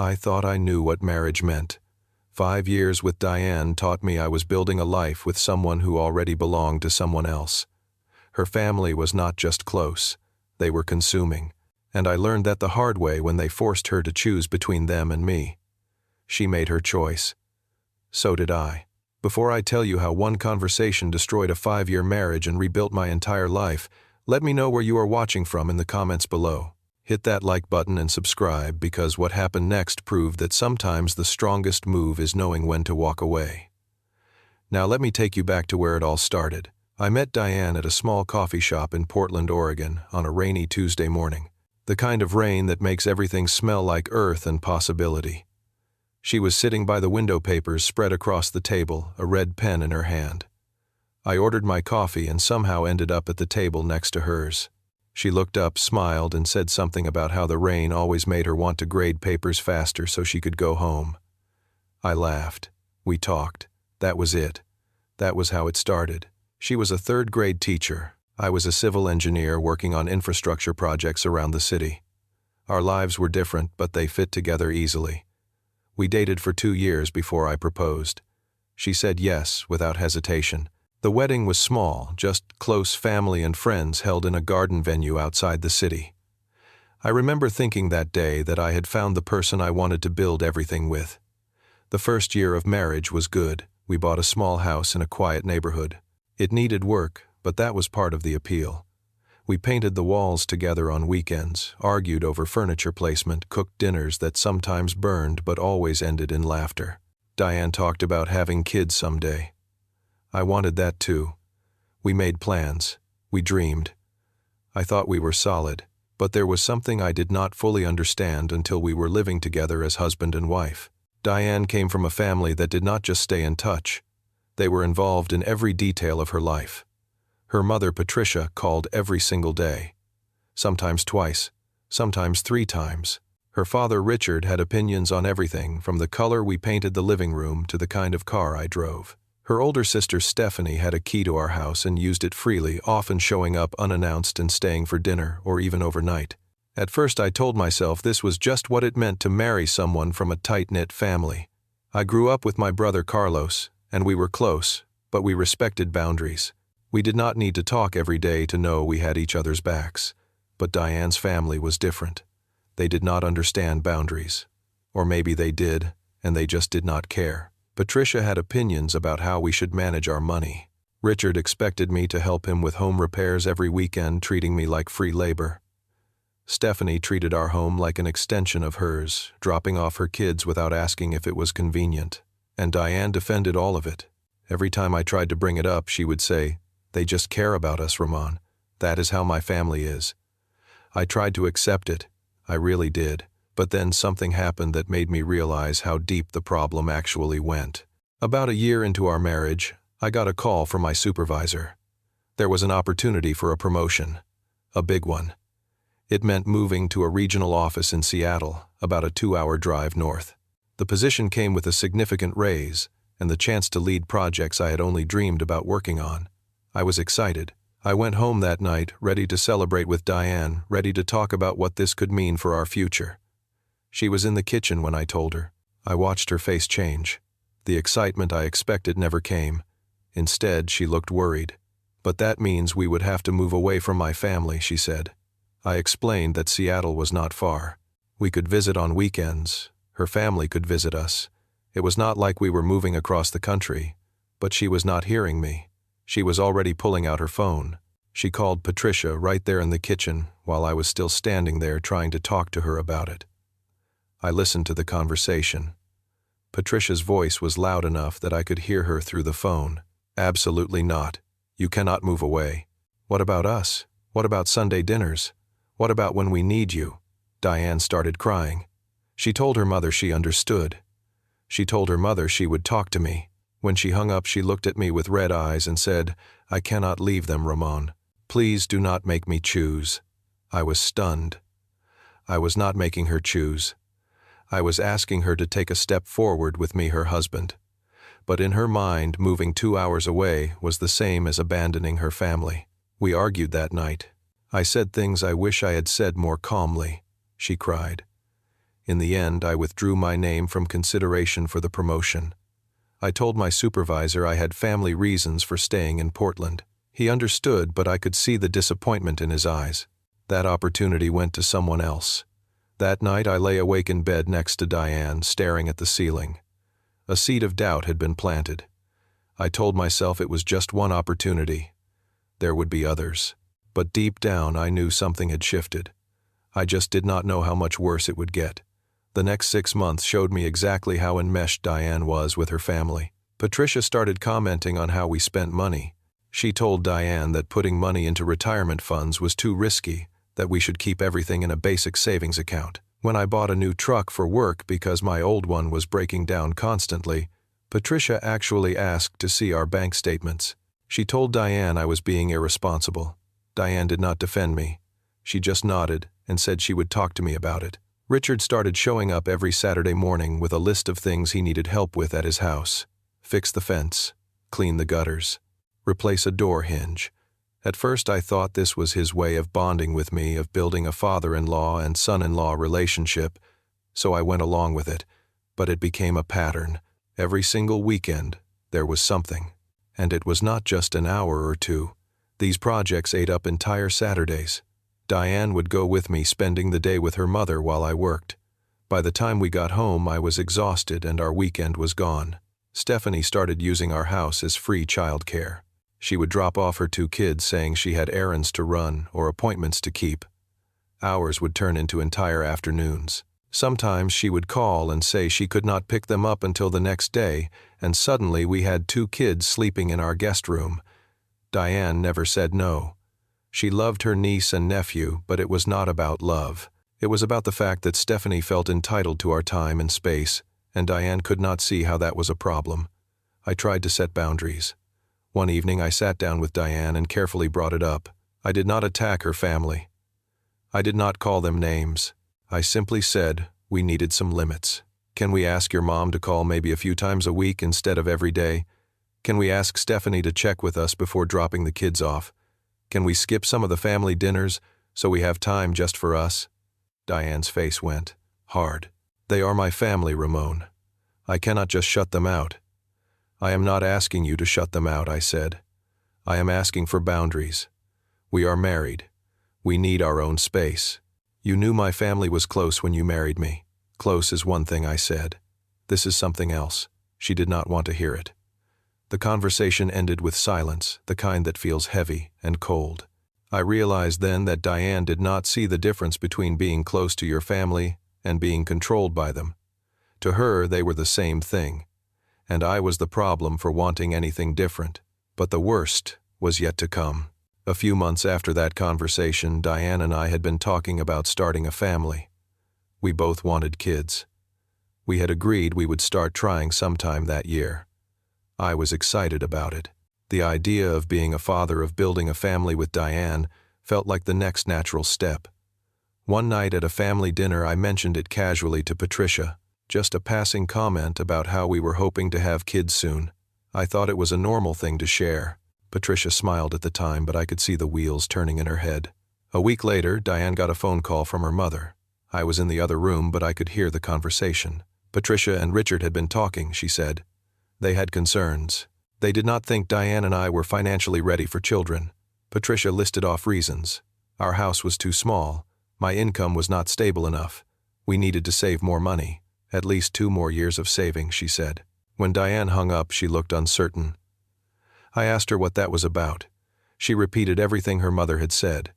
I thought I knew what marriage meant. 5 years with Diane taught me I was building a life with someone who already belonged to someone else. Her family was not just close, they were consuming, and I learned that the hard way when they forced her to choose between them and me. She made her choice. So did I. Before I tell you how one conversation destroyed a 5-year marriage and rebuilt my entire life, let me know where you are watching from in the comments below. Hit that like button and subscribe, because what happened next proved that sometimes the strongest move is knowing when to walk away. Now let me take you back to where it all started. I met Diane at a small coffee shop in Portland, Oregon, on a rainy Tuesday morning. The kind of rain that makes everything smell like earth and possibility. She was sitting by the window papers spread across the table, a red pen in her hand. I ordered my coffee and somehow ended up at the table next to hers. She looked up, smiled, and said something about how the rain always made her want to grade papers faster so she could go home. I laughed. We talked. That was it. That was how it started. She was a third-grade teacher. I was a civil engineer working on infrastructure projects around the city. Our lives were different, but they fit together easily. We dated for 2 years before I proposed. She said yes, without hesitation. The wedding was small, just close family and friends held in a garden venue outside the city. I remember thinking that day that I had found the person I wanted to build everything with. The first year of marriage was good. We bought a small house in a quiet neighborhood. It needed work, but that was part of the appeal. We painted the walls together on weekends, argued over furniture placement, cooked dinners that sometimes burned but always ended in laughter. Diane talked about having kids someday. I wanted that too. We made plans. We dreamed. I thought we were solid, but there was something I did not fully understand until we were living together as husband and wife. Diane came from a family that did not just stay in touch. They were involved in every detail of her life. Her mother, Patricia, called every single day. Sometimes twice, sometimes 3 times. Her father, Richard, had opinions on everything, from the color we painted the living room to the kind of car I drove. Her older sister, Stephanie, had a key to our house and used it freely, often showing up unannounced and staying for dinner or even overnight. At first I told myself this was just what it meant to marry someone from a tight-knit family. I grew up with my brother Carlos, and we were close, but we respected boundaries. We did not need to talk every day to know we had each other's backs. But Diane's family was different. They did not understand boundaries. Or maybe they did, and they just did not care. Patricia had opinions about how we should manage our money. Richard expected me to help him with home repairs every weekend, treating me like free labor. Stephanie treated our home like an extension of hers, dropping off her kids without asking if it was convenient. And Diane defended all of it. Every time I tried to bring it up, she would say, "They just care about us, Ramon. That is how my family is." I tried to accept it. I really did. But then something happened that made me realize how deep the problem actually went. About a year into our marriage, I got a call from my supervisor. There was an opportunity for a promotion. A big one. It meant moving to a regional office in Seattle, about a 2-hour drive north. The position came with a significant raise, and the chance to lead projects I had only dreamed about working on. I was excited. I went home that night, ready to celebrate with Diane, ready to talk about what this could mean for our future. She was in the kitchen when I told her. I watched her face change. The excitement I expected never came. Instead, she looked worried. "But that means we would have to move away from my family," she said. I explained that Seattle was not far. We could visit on weekends. Her family could visit us. It was not like we were moving across the country. But she was not hearing me. She was already pulling out her phone. She called Patricia right there in the kitchen while I was still standing there trying to talk to her about it. I listened to the conversation. Patricia's voice was loud enough that I could hear her through the phone. "Absolutely not. You cannot move away. What about us? What about Sunday dinners? What about when we need you?" Diane started crying. She told her mother she understood. She told her mother she would talk to me. When she hung up, she looked at me with red eyes and said, "I cannot leave them, Ramon. Please do not make me choose." I was stunned. I was not making her choose. I was asking her to take a step forward with me, her husband. But in her mind, moving 2 hours away was the same as abandoning her family. We argued that night. I said things I wish I had said more calmly. She cried. In the end, I withdrew my name from consideration for the promotion. I told my supervisor I had family reasons for staying in Portland. He understood, but I could see the disappointment in his eyes. That opportunity went to someone else. That night I lay awake in bed next to Diane, staring at the ceiling. A seed of doubt had been planted. I told myself it was just one opportunity. There would be others. But deep down I knew something had shifted. I just did not know how much worse it would get. The next 6 months showed me exactly how enmeshed Diane was with her family. Patricia started commenting on how we spent money. She told Diane that putting money into retirement funds was too risky, that we should keep everything in a basic savings account. When I bought a new truck for work because my old one was breaking down constantly, Patricia actually asked to see our bank statements. She told Diane I was being irresponsible. Diane did not defend me. She just nodded and said she would talk to me about it. Richard started showing up every Saturday morning with a list of things he needed help with at his house. Fix the fence, clean the gutters, replace a door hinge. At first I thought this was his way of bonding with me, of building a father-in-law and son-in-law relationship, so I went along with it. But it became a pattern. Every single weekend, there was something. And it was not just an hour or two. These projects ate up entire Saturdays. Diane would go with me, spending the day with her mother while I worked. By the time we got home, I was exhausted and our weekend was gone. Stephanie started using our house as free childcare. She would drop off her 2 kids saying she had errands to run or appointments to keep. Hours would turn into entire afternoons. Sometimes she would call and say she could not pick them up until the next day, and suddenly we had 2 kids sleeping in our guest room. Diane never said no. She loved her niece and nephew, but it was not about love. It was about the fact that Stephanie felt entitled to our time and space, and Diane could not see how that was a problem. I tried to set boundaries. One evening I sat down with Diane and carefully brought it up. I did not attack her family. I did not call them names. I simply said we needed some limits. Can we ask your mom to call maybe a few times a week instead of every day? Can we ask Stephanie to check with us before dropping the kids off? Can we skip some of the family dinners so we have time just for us? Diane's face went hard. They are my family, Ramon. I cannot just shut them out. I am not asking you to shut them out, I said. I am asking for boundaries. We are married. We need our own space. You knew my family was close when you married me. Close is one thing, I said. This is something else. She did not want to hear it. The conversation ended with silence, the kind that feels heavy and cold. I realized then that Diane did not see the difference between being close to your family and being controlled by them. To her, they were the same thing, and I was the problem for wanting anything different. But the worst was yet to come. A few months after that conversation, Diane and I had been talking about starting a family. We both wanted kids. We had agreed we would start trying sometime that year. I was excited about it. The idea of being a father, of building a family with Diane, felt like the next natural step. One night at a family dinner, I mentioned it casually to Patricia, just a passing comment about how we were hoping to have kids soon. I thought it was a normal thing to share. Patricia smiled at the time, but I could see the wheels turning in her head. A week later, Diane got a phone call from her mother. I was in the other room, but I could hear the conversation. Patricia and Richard had been talking, she said. They had concerns. They did not think Diane and I were financially ready for children. Patricia listed off reasons. Our house was too small. My income was not stable enough. We needed to save more money. At least 2 more years of saving, she said. When Diane hung up, she looked uncertain. I asked her what that was about. She repeated everything her mother had said.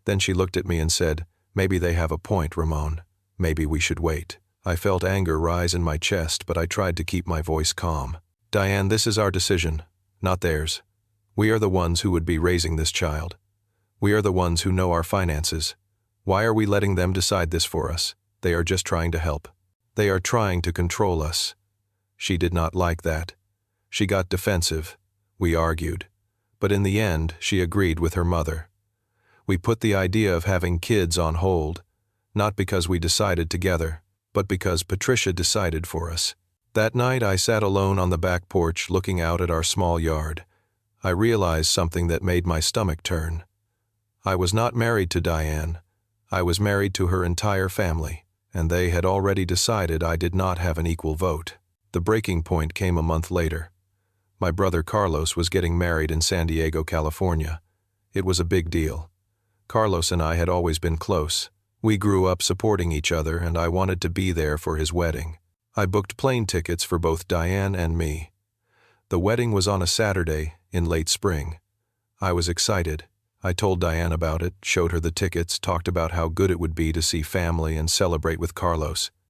Then she looked at me and said, "Maybe they have a point, Ramon. Maybe we should wait." I felt anger rise in my chest, but I tried to keep my voice calm. Diane, this is our decision, not theirs. We are the ones who would be raising this child. We are the ones who know our finances. Why are we letting them decide this for us? They are just trying to help. They are trying to control us. She did not like that. She got defensive. We argued. But in the end, she agreed with her mother. We put the idea of having kids on hold, not because we decided together, but because Patricia decided for us. That night I sat alone on the back porch looking out at our small yard. I realized something that made my stomach turn. I was not married to Diane. I was married to her entire family, and they had already decided I did not have an equal vote. The breaking point came a month later. My brother Carlos was getting married in San Diego, California. It was a big deal. Carlos and I had always been close. We grew up supporting each other, and I wanted to be there for his wedding. I booked plane tickets for both Diane and me. The wedding was on a Saturday in late spring. I was excited. I told Diane about it, showed her the tickets, talked about how good it would be to see family and celebrate with Carlos.